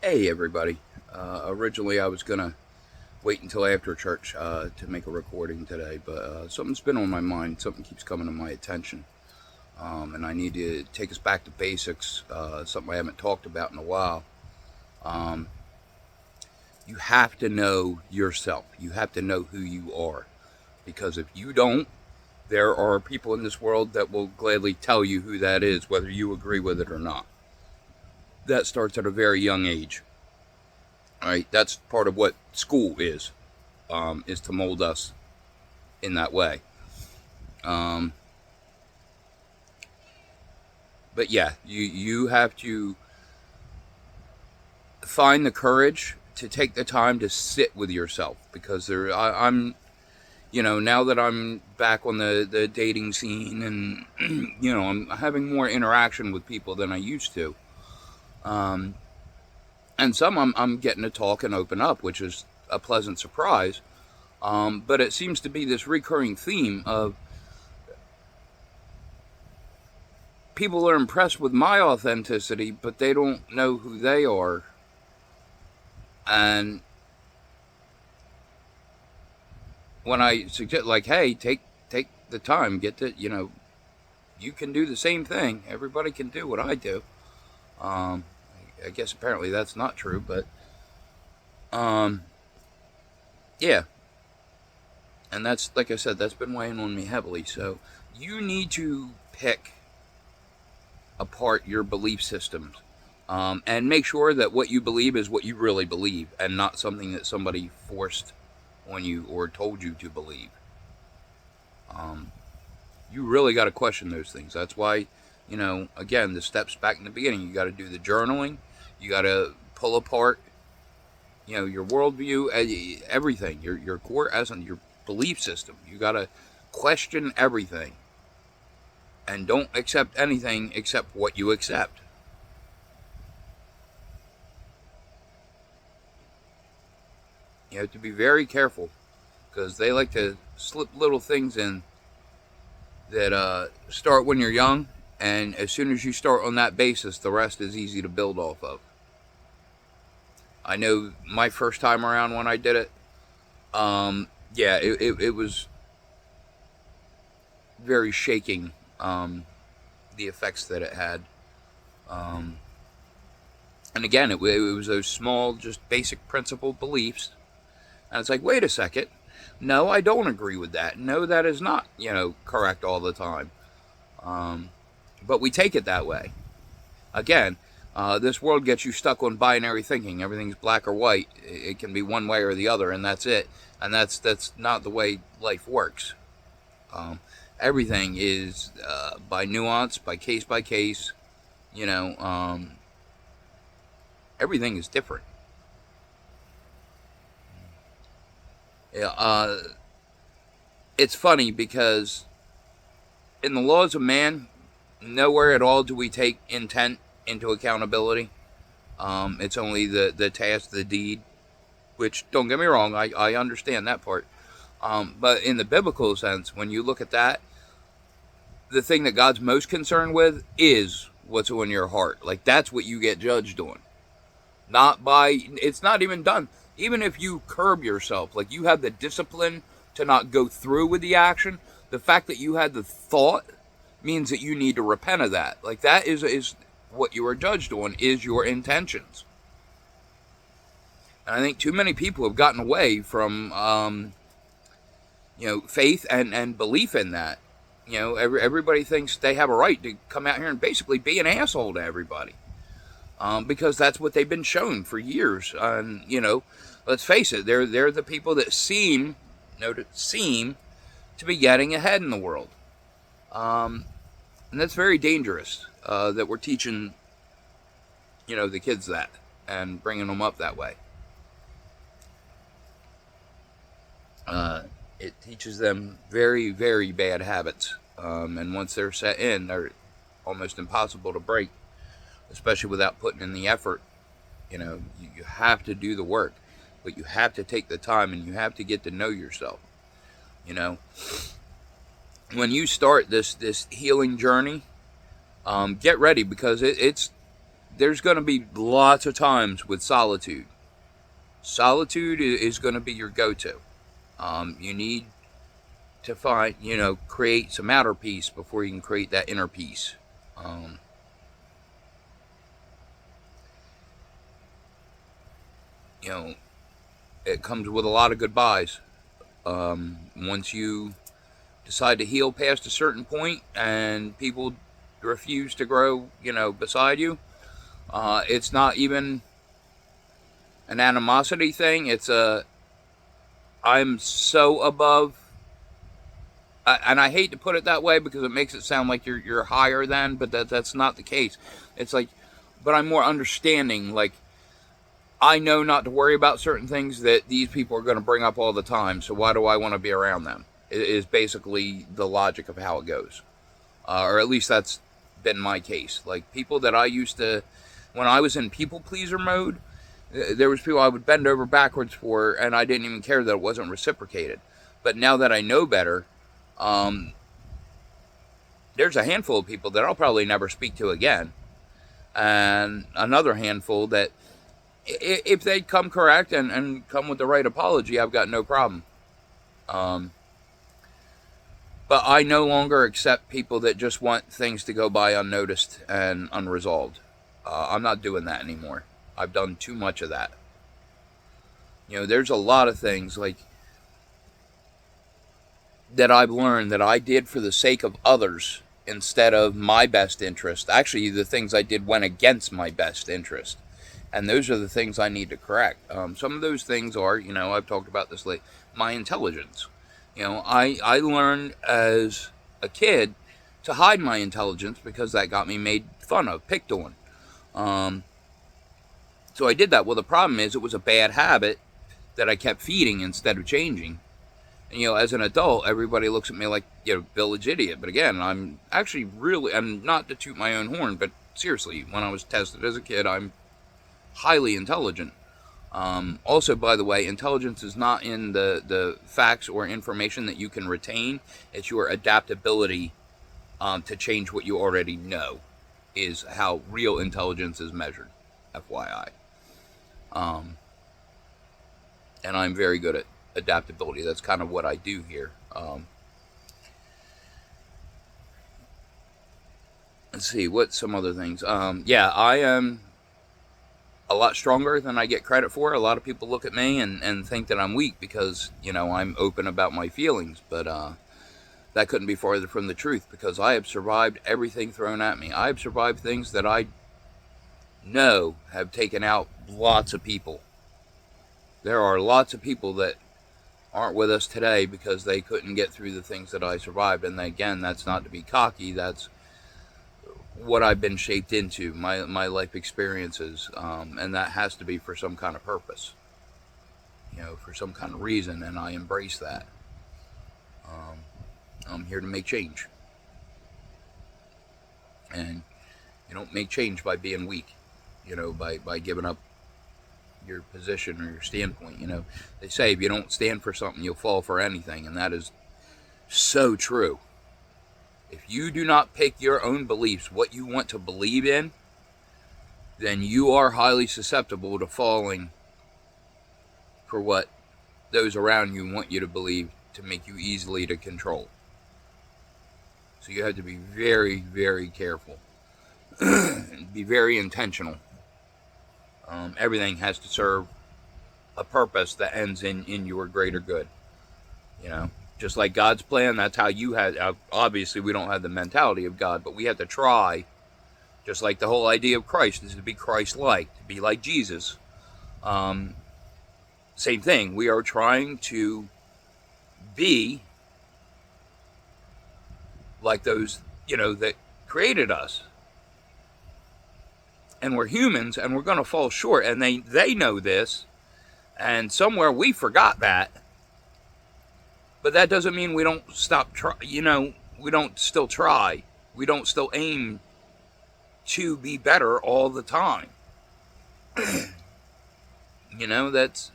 Hey everybody. Originally I was gonna wait until after church to make a recording today, but something's been on my mind. Something keeps coming to my attention, and I need to take us back to basics. Something I haven't talked about in a while. Um, you have to know yourself. You have to know who you are, because if you don't, there are people in this world that will gladly tell you who that is, whether you agree with it or not. That starts at a very young age. All right, that's part of what school is to mold us in that way. Um, but yeah, you have to find the courage to take the time to sit with yourself because I'm now that I'm back on the dating scene and I'm having more interaction with people than I used to. Um, and some I'm getting to talk and open up, which is a pleasant surprise. But it seems to be this recurring theme of people are impressed with my authenticity, but they don't know who they are. And when I suggest, like, hey, take the time, get to, you can do the same thing. Everybody can do what I do. Um, I guess apparently that's not true, but um, yeah. And that's, like I said, that's been weighing on me heavily. So you need to pick apart your belief systems and make sure that what you believe is what you really believe and not something that somebody forced on you or told you to believe. Um, you really got to question those things. That's why, again, the steps back in the beginning, you got to do the journaling, you got to pull apart, your worldview, everything, your core essence, your belief system. You got to question everything and don't accept anything except what you accept. You have to be very careful because they like to slip little things in that start when you're young, and as soon as you start on that basis, the rest is easy to build off of. I know my first time around when I did it, yeah, it was very shaking, the effects that it had. Um, and again, it was those small, just basic principle beliefs. And it's like, wait a second. No, I don't agree with that. No, that is not, correct all the time. Um, but we take it that way. Again, this world gets you stuck on binary thinking. Everything's black or white. It can be one way or the other, and that's it. And that's not the way life works. Um, Everything is by nuance, by case. You know, um, Everything is different. Yeah, it's funny because in the laws of man, nowhere at all do we take intent into accountability. It's only the task, the deed, which don't get me wrong, I understand that part. But in the biblical sense, when you look at that, the thing that God's most concerned with is what's on your heart. Like that's what you get judged on. Not by, it's not even done. Even if you curb yourself, like you have the discipline to not go through with the action, the fact that you had the thought means that you need to repent of that. Like that is what you are judged on is your intentions. And I think too many people have gotten away from faith and belief in that. Everybody thinks they have a right to come out here and basically be an asshole to everybody because that's what they've been shown for years. And let's face it, they're the people that seem to be getting ahead in the world, and that's very dangerous. That we're teaching the kids that and bringing them up that way. Uh, it teaches them very, very bad habits. And once they're set in, they're almost impossible to break, especially without putting in the effort. You have to do the work, but you have to take the time and you have to get to know yourself. You know, when you start this healing journey, get ready because there's going to be lots of times with solitude. Solitude is going to be your go-to. You need to find, create some outer peace before you can create that inner peace. Um, you know, it comes with a lot of goodbyes. Once you decide to heal past a certain point and people refuse to grow, beside you, it's not even an animosity thing. It's I'm so above, and I hate to put it that way because it makes it sound like you're higher than, but that's not the case. It's like, but I'm more understanding. Like, I know not to worry about certain things that these people are going to bring up all the time. So why do I want to be around them? It is basically the logic of how it goes, or at least that's been my case. Like, people that I used to, when I was in people pleaser mode, there was people I would bend over backwards for, and I didn't even care that it wasn't reciprocated. But now that I know better, there's a handful of people that I'll probably never speak to again, and another handful that, if they come correct and come with the right apology, I've got no problem. But I no longer accept people that just want things to go by unnoticed and unresolved. I'm not doing that anymore. I've done too much of that. There's a lot of things like that I've learned that I did for the sake of others instead of my best interest. Actually, the things I did went against my best interest. And those are the things I need to correct. Some of those things are, I've talked about this late, my intelligence. I learned as a kid to hide my intelligence because that got me made fun of, picked on. So I did that. Well, the problem is it was a bad habit that I kept feeding instead of changing. And, as an adult, everybody looks at me like, village idiot. But again, I'm actually really, and not to toot my own horn, but seriously, when I was tested as a kid, I'm highly intelligent. Also, by the way, intelligence is not in the facts or information that you can retain. It's your adaptability to change what you already know is how real intelligence is measured, FYI. And I'm very good at adaptability. That's kind of what I do here. Let's see, what some other things. Yeah, I am a lot stronger than I get credit for. A lot of people look at me and think that I'm weak because, I'm open about my feelings. But that couldn't be farther from the truth because I have survived everything thrown at me. I have survived things that I know have taken out lots of people. There are lots of people that aren't with us today because they couldn't get through the things that I survived. And again, that's not to be cocky. That's what I've been shaped into, my life experiences, and that has to be for some kind of purpose, for some kind of reason, and I embrace that. I'm here to make change, and you don't make change by being weak, by giving up your position or your standpoint. They say if you don't stand for something, you'll fall for anything, and that is so true. If you do not pick your own beliefs, what you want to believe in, then you are highly susceptible to falling for what those around you want you to believe to make you easily to control. So you have to be very, very careful. Be very intentional. Everything has to serve a purpose that ends in your greater good. Just like God's plan, that's how you had. Obviously, we don't have the mentality of God, but we have to try. Just like the whole idea of Christ is to be Christ-like, to be like Jesus. Same thing. We are trying to be like those, that created us. And we're humans, and we're going to fall short. And they know this, and somewhere we forgot that. But that doesn't mean we don't stop we don't still try. We don't still aim to be better all the time. That's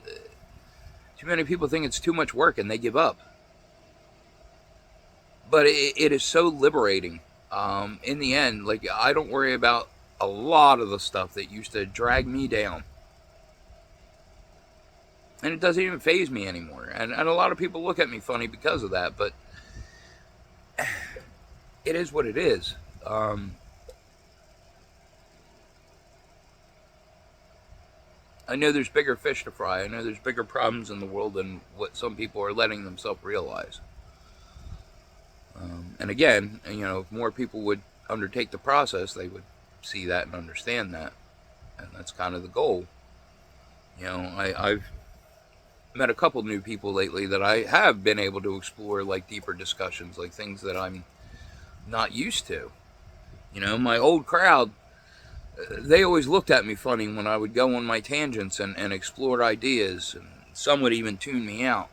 too many people think it's too much work and they give up. But it is so liberating. In the end, like, I don't worry about a lot of the stuff that used to drag me down. And it doesn't even faze me anymore. And a lot of people look at me funny because of that, but it is what it is. I know there's bigger fish to fry. I know there's bigger problems in the world than what some people are letting themselves realize. And again, if more people would undertake the process, they would see that and understand that. And that's kind of the goal. I've met a couple new people lately that I have been able to explore like deeper discussions, like things that I'm not used to. My old crowd, they always looked at me funny when I would go on my tangents and explore ideas, and some would even tune me out.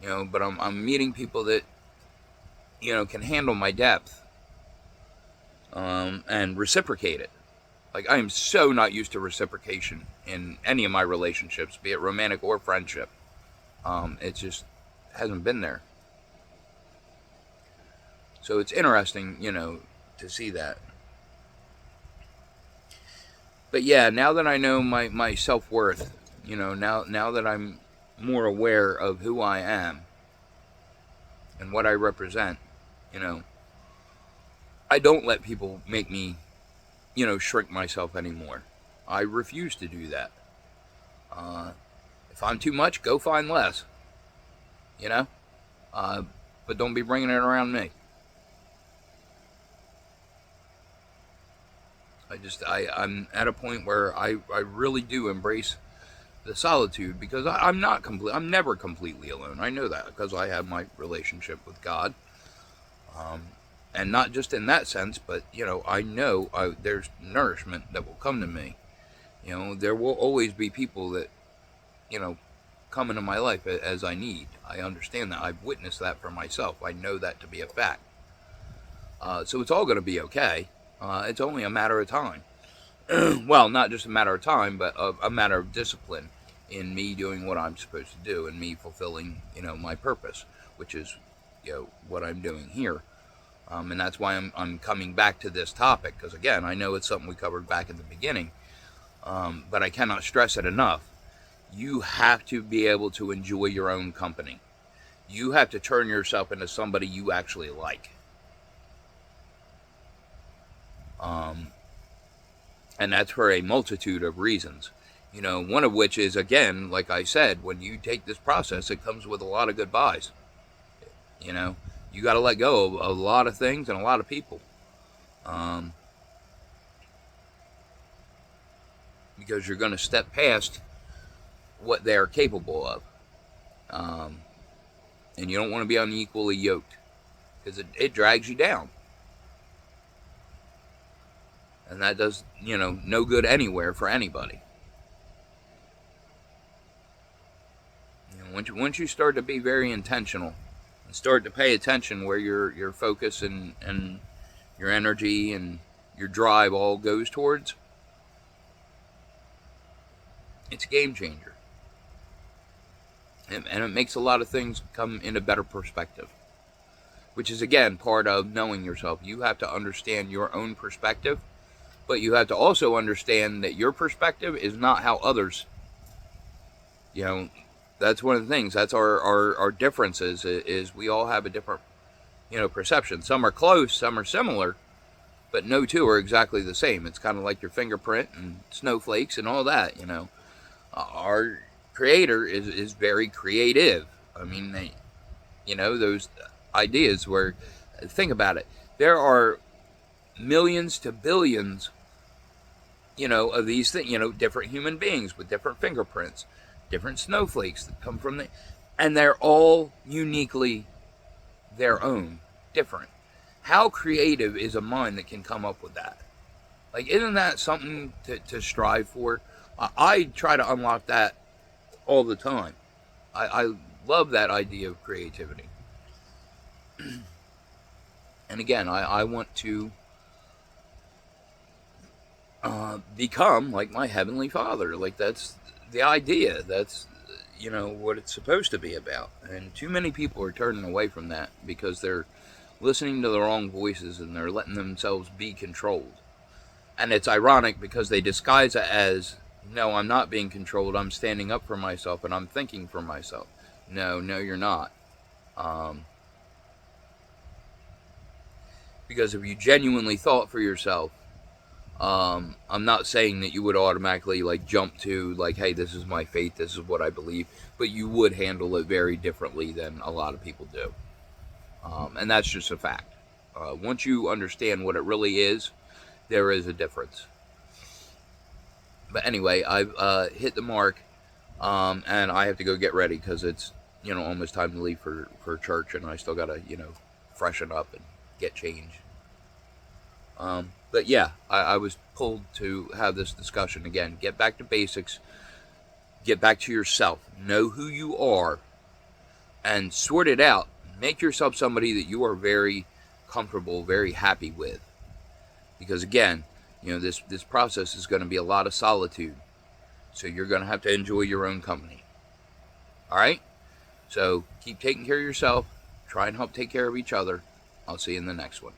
But I'm meeting people that can handle my depth, and reciprocate it. Like, I am so not used to reciprocation in any of my relationships, be it romantic or friendship. It just hasn't been there. So it's interesting, to see that. But yeah, now that I know my self-worth, now that I'm more aware of who I am and what I represent, I don't let people make me, shrink myself anymore. I refuse to do that. If I'm too much, go find less, but don't be bringing it around me. I'm at a point where I really do embrace the solitude, because I'm never completely alone. I know that because I have my relationship with God. And not just in that sense, but, I know there's nourishment that will come to me. There will always be people that, come into my life as I need. I understand that. I've witnessed that for myself. I know that to be a fact. So it's all going to be okay. It's only a matter of time. Well, not just a matter of time, but a matter of discipline in me doing what I'm supposed to do and me fulfilling, my purpose, which is, what I'm doing here. And that's why I'm coming back to this topic, because, again, I know it's something we covered back in the beginning, but I cannot stress it enough. You have to be able to enjoy your own company. You have to turn yourself into somebody you actually like. And that's for a multitude of reasons. One of which is, again, like I said, when you take this process, it comes with a lot of goodbyes. You got to let go of a lot of things and a lot of people. Because you're going to step past what they're capable of. And you don't want to be unequally yoked, because it drags you down. And that does, no good anywhere for anybody. Once you start to be very intentional and start to pay attention where your focus and your energy and your drive all goes towards, it's a game changer. And it makes a lot of things come into better perspective, which is, again, part of knowing yourself. You have to understand your own perspective, but you have to also understand that your perspective is not how others, that's one of the things. That's our differences, is we all have a different, perception. Some are close, some are similar, but no two are exactly the same. It's kind of like your fingerprint and snowflakes and all that, Our creator is very creative. I mean, those ideas where, think about it, there are millions to billions, of these things, different human beings with different fingerprints, different snowflakes that come from and they're all uniquely their own, different. How creative is a mind that can come up with that? Like, isn't that something to strive for? I try to unlock that all the time. I love that idea of creativity. And again, I want to become like my Heavenly Father. Like, that's the idea. That's, what it's supposed to be about. And too many people are turning away from that because they're listening to the wrong voices and they're letting themselves be controlled. And it's ironic because they disguise it as, no, I'm not being controlled. I'm standing up for myself and I'm thinking for myself. No, no, you're not. Um, because if you genuinely thought for yourself, I'm not saying that you would automatically like jump to like, hey, this is my faith, this is what I believe, but you would handle it very differently than a lot of people do, and that's just a fact. Once you understand what it really is, there is a difference. But anyway, I've hit the mark, and I have to go get ready because it's almost time to leave for church, and I still gotta freshen up and get changed. But yeah, I was pulled to have this discussion again. Get back to basics. Get back to yourself. Know who you are, and sort it out. Make yourself somebody that you are very comfortable, very happy with. Because again, this process is going to be a lot of solitude. So you're going to have to enjoy your own company. All right? So keep taking care of yourself. Try and help take care of each other. I'll see you in the next one.